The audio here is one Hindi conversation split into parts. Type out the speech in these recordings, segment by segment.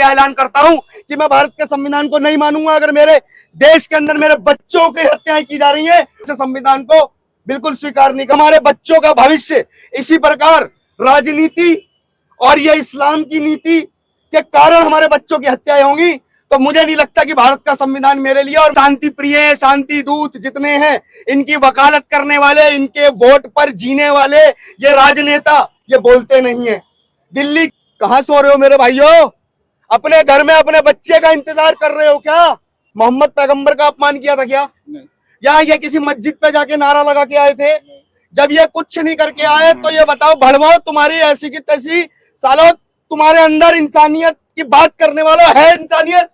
ऐलान करता हूं कि मैं भारत के संविधान को नहीं मानूंगा। अगर मेरे देश के अंदर मेरे बच्चों की हत्याएं की जा रही है, इस संविधान को बिल्कुल स्वीकार नहीं। हमारे बच्चों का भविष्य इसी प्रकार राजनीति और ये इस्लाम की नीति के कारण हमारे बच्चों की हत्याएं होंगी, तो मुझे नहीं लगता कि भारत का संविधान मेरे लिए। और शांति प्रिय, शांति दूत जितने हैं, इनकी वकालत करने वाले, इनके वोट पर जीने वाले ये राजनेता, ये बोलते नहीं है। दिल्ली कहां सो रहे हो मेरे भाइयों? अपने घर में अपने बच्चे का इंतजार कर रहे हो क्या? मोहम्मद पैगंबर का अपमान किया था क्या? या ये किसी मस्जिद पे जाके नारा लगा के आए थे? जब ये कुछ नहीं करके आए तो ये बताओ, भड़वाओ तुम्हारी ऐसी की तैसी, सालो तुम्हारे अंदर इंसानियत की बात करने वाला है इंसानियत?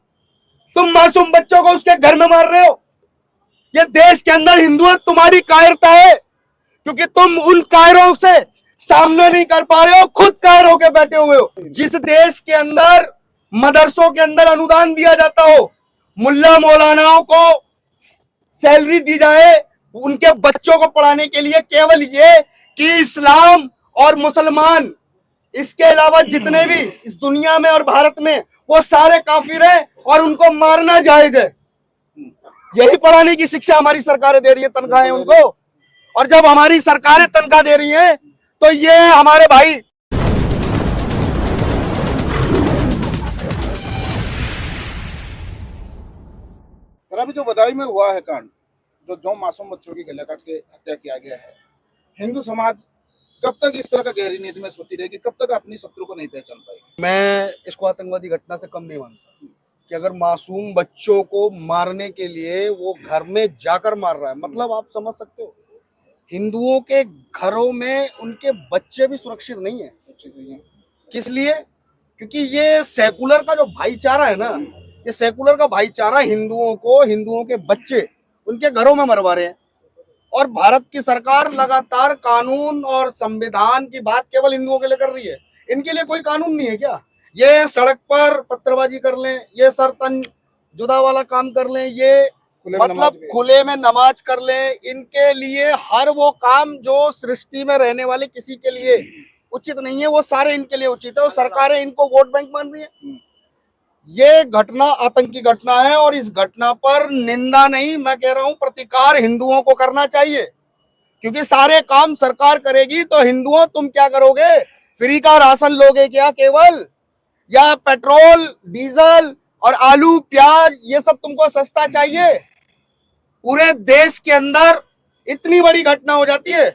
तुम मासूम बच्चों को उसके घर में मार रहे हो। ये देश के अंदर हिंदुओं तुम्हारी कायरता है, क्योंकि तुम उन कायरों से सामने नहीं कर पा रहे हो, खुद कायर होके बैठे हुए हो। जिस देश के अंदर मदरसों के अंदर अनुदान दिया जाता हो, मुल्ला मौलानाओं को सैलरी दी जाए उनके बच्चों को पढ़ाने के लिए, केवल ये कि इस्लाम और मुसलमान, इसके अलावा जितने भी इस दुनिया में और भारत में, वो सारे काफिर हैं और उनको मारना जायज है। यही पढ़ाने की शिक्षा हमारी सरकारें दे रही है, तनख्वाहें उनको। और जब हमारी सरकारें तनख्वाह दे रही हैं तो ये हमारे भाई सर, अभी जो बदायूं में हुआ है कांड, जो मासूम बच्चों की गले काट के हत्या किया गया है, हिंदू समाज कब तक इस तरह का गहरी नींद में सोती रहेगी? कब तक अपनी शत्रु को नहीं पहचान पाएगी? मैं इसको आतंकवादी घटना से कम नहीं मानता कि अगर मासूम बच्चों को मारने के लिए वो घर में जाकर मार रहा है, मतलब आप समझ सकते हो, हिंदुओं के घरों में उनके बच्चे भी सुरक्षित नहीं है। किस लिए? क्योंकि ये सेकुलर का जो भाईचारा है ना, ये सेकुलर का भाईचारा हिंदुओं को, हिंदुओं के बच्चे उनके घरों में मरवा रहे हैं। और भारत की सरकार लगातार कानून और संविधान की बात केवल हिंदुओं के लिए कर रही है। इनके लिए कोई कानून नहीं है क्या? ये सड़क पर पत्थरबाजी कर लें, ये सर तन जुदा वाला काम कर लें, ये मतलब खुले में नमाज कर लें, इनके लिए हर वो काम जो सृष्टि में रहने वाले किसी के लिए उचित नहीं है, वो सारे इनके लिए उचित है। और सरकारें इनको वोट बैंक मान रही है। ये घटना आतंकी घटना है और इस घटना पर निंदा नहीं, मैं कह रहा हूं प्रतिकार हिंदुओं को करना चाहिए। क्योंकि सारे काम सरकार करेगी तो हिंदुओं तुम क्या करोगे? फ्री का राशन लोगे क्या केवल? या पेट्रोल, डीजल और आलू प्याज ये सब तुमको सस्ता चाहिए? पूरे देश के अंदर इतनी बड़ी घटना हो जाती है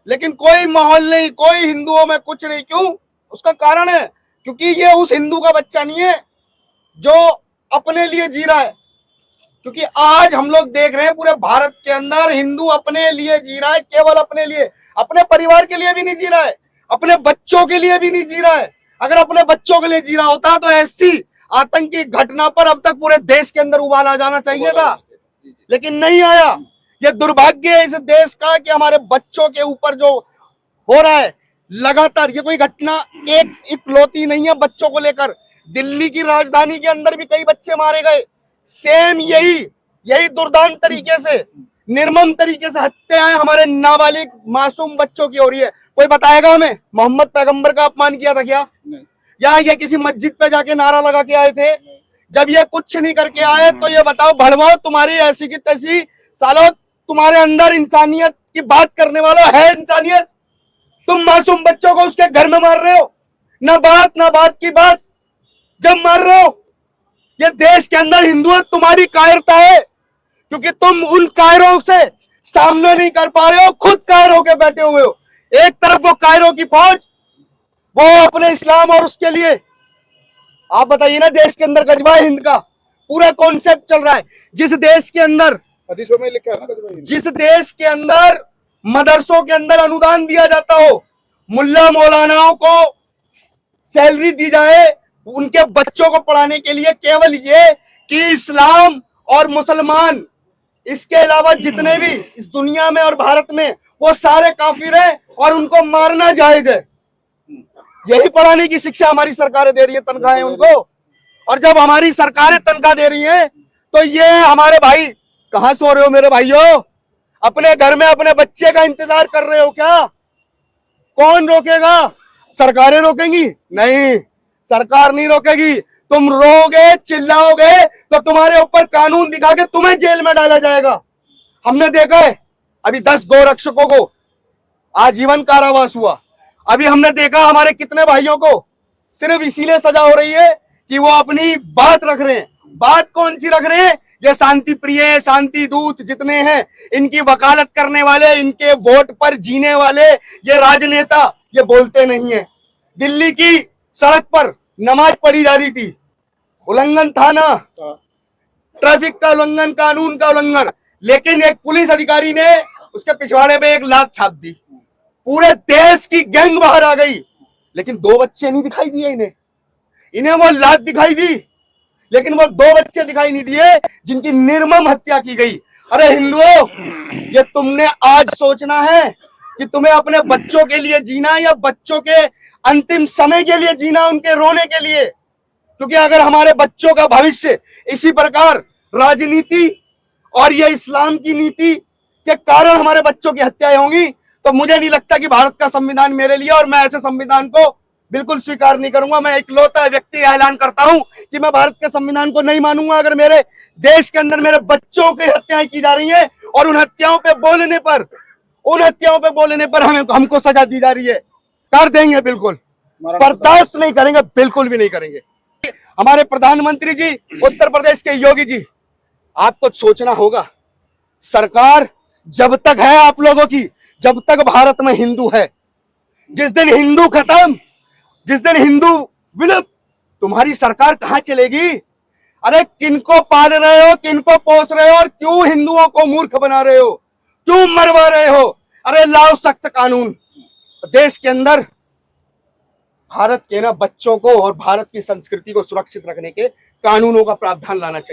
लेकिन कोई माहौल नहीं, कोई हिंदुओं में कुछ नहीं। क्यों? उसका कारण है क्योंकि ये उस हिंदू का बच्चा नहीं है जो अपने लिए जी रहा है। क्योंकि आज हम लोग देख रहे हैं पूरे भारत के अंदर हिंदू अपने लिए जी रहा है, केवल अपने लिए, अपने परिवार के लिए भी नहीं जी रहा है, अपने बच्चों के लिए भी नहीं जी रहा है। अगर अपने बच्चों के लिए जी रहा होता तो ऐसी आतंकी घटना पर अब तक पूरे देश के अंदर उबाल आ जाना चाहिए था, लेकिन नहीं आया। यह दुर्भाग्य है इस देश का कि हमारे बच्चों के ऊपर जो हो रहा है लगातार, ये कोई घटना एक इकलौती नहीं है बच्चों को लेकर। दिल्ली की राजधानी के अंदर भी कई बच्चे मारे गए, सेम यही दुर्दांत तरीके से, निर्मम तरीके से हत्याएं हमारे नाबालिग मासूम बच्चों की हो रही है। कोई बताएगा हमें मोहम्मद पैगंबर का अपमान किया था क्या? या ये किसी मस्जिद पे जाके नारा लगा के आए थे? जब ये कुछ नहीं करके आए तो ये बताओ, भड़वाओ तुम्हारी ऐसी की तैसी, सालो तुम्हारे अंदर इंसानियत की बात करने वाला है इंसानियत? तुम मासूम बच्चों को उसके घर में मार रहे हो, ना बात की बात जब मार रहे हो। ये देश के अंदर हिंदुओं तुम्हारी कायरता है, क्योंकि तुम उन कायरों से सामने नहीं कर पा रहे हो, खुद कायर होके बैठे हुए हो। एक तरफ वो कायरों की फौज, वो अपने इस्लाम और उसके लिए, आप बताइए ना, देश के अंदर गजबा हिंद का पूरा कॉन्सेप्ट चल रहा है। जिस देश के अंदर हदीसों में लिखा है ना गजबा हिंद, जिस देश के अंदर मदरसों के अंदर अनुदान दिया जाता हो, मुल्ला मौलानाओं को सैलरी दी जाए उनके बच्चों को पढ़ाने के लिए, केवल ये कि इस्लाम और मुसलमान, इसके अलावा जितने भी इस दुनिया में और भारत में, वो सारे काफिर हैं और उनको मारना जायज है। यही पढ़ाने की शिक्षा हमारी सरकारें दे रही है, तनख्वाहें उनको। और जब हमारी सरकारें तनख्वाह दे रही हैं तो ये हमारे भाई कहां सो रहे हो मेरे भाइयों? अपने घर में अपने बच्चे का इंतजार कर रहे हो क्या? कौन रोकेगा? सरकारें रोकेंगी? नहीं, सरकार नहीं रोकेगी। तुम रोगे, चिल्लाओगे तो तुम्हारे ऊपर कानून दिखा के तुम्हें जेल में डाला जाएगा। हमने देखा है, अभी 10 गौरक्षकों को आजीवन कारावास हुआ। अभी हमने देखा हमारे कितने भाइयों को सिर्फ इसीलिए सजा हो रही है कि वो अपनी बात रख रहे हैं। बात कौन सी रख रहे हैं? ये शांति प्रिय, शांति दूत जितने हैं, इनकी वकालत करने वाले, इनके वोट पर जीने वाले ये राजनेता, ये बोलते नहीं है। दिल्ली की सड़क पर नमाज पढ़ी जा रही थी, उल्लंघन था ना, ट्रैफिक का उल्लंघन, कानून का उल्लंघन, लेकिन एक पुलिस अधिकारी ने उसके पिछवाड़े पे 1 लात छाप दी। पूरे देश की गैंग बाहर आ गई, लेकिन 2 बच्चे नहीं दिखाई दिए इन्हें वो लात दिखाई दी, लेकिन वो 2 बच्चे दिखाई नहीं दिए जिनकी निर्मम हत्या की गई। अरे हिंदुओं, ये तुमने आज सोचना है कि तुम्हें अपने बच्चों के लिए जीना या बच्चों के अंतिम समय के लिए जीना, उनके रोने के लिए। क्योंकि अगर हमारे बच्चों का भविष्य इसी प्रकार राजनीति और ये इस्लाम की नीति के कारण हमारे बच्चों की हत्याएं होंगी, तो मुझे नहीं लगता कि भारत का संविधान मेरे लिए, और मैं ऐसे संविधान को बिल्कुल स्वीकार नहीं करूंगा। मैं इकलौता व्यक्ति ऐलान करता हूं कि मैं भारत के संविधान को नहीं मानूंगा अगर मेरे देश के अंदर मेरे बच्चों की हत्याएं की जा रही हैं और उन हत्याओं पे बोलने पर हमको सजा दी जा रही है। कर देंगे, बिल्कुल बर्दाश्त नहीं करेंगे, बिल्कुल भी नहीं करेंगे। हमारे प्रधानमंत्री जी, उत्तर प्रदेश के योगी जी, आपको सोचना होगा, सरकार जब तक है आप लोगों की, जब तक भारत में हिंदू है, जिस दिन हिंदू खत्म, जिस दिन हिंदू विलुप्त, तुम्हारी सरकार कहां चलेगी? अरे किनको पाल रहे हो, किनको पोस रहे हो, और क्यों हिंदुओं को मूर्ख बना रहे हो, क्यों मरवा रहे हो? अरे लाओ सख्त कानून। देश के अंदर भारत के बच्चों को और भारत की संस्कृति को सुरक्षित रखने के कानूनों का प्रावधान लाना चाहिए।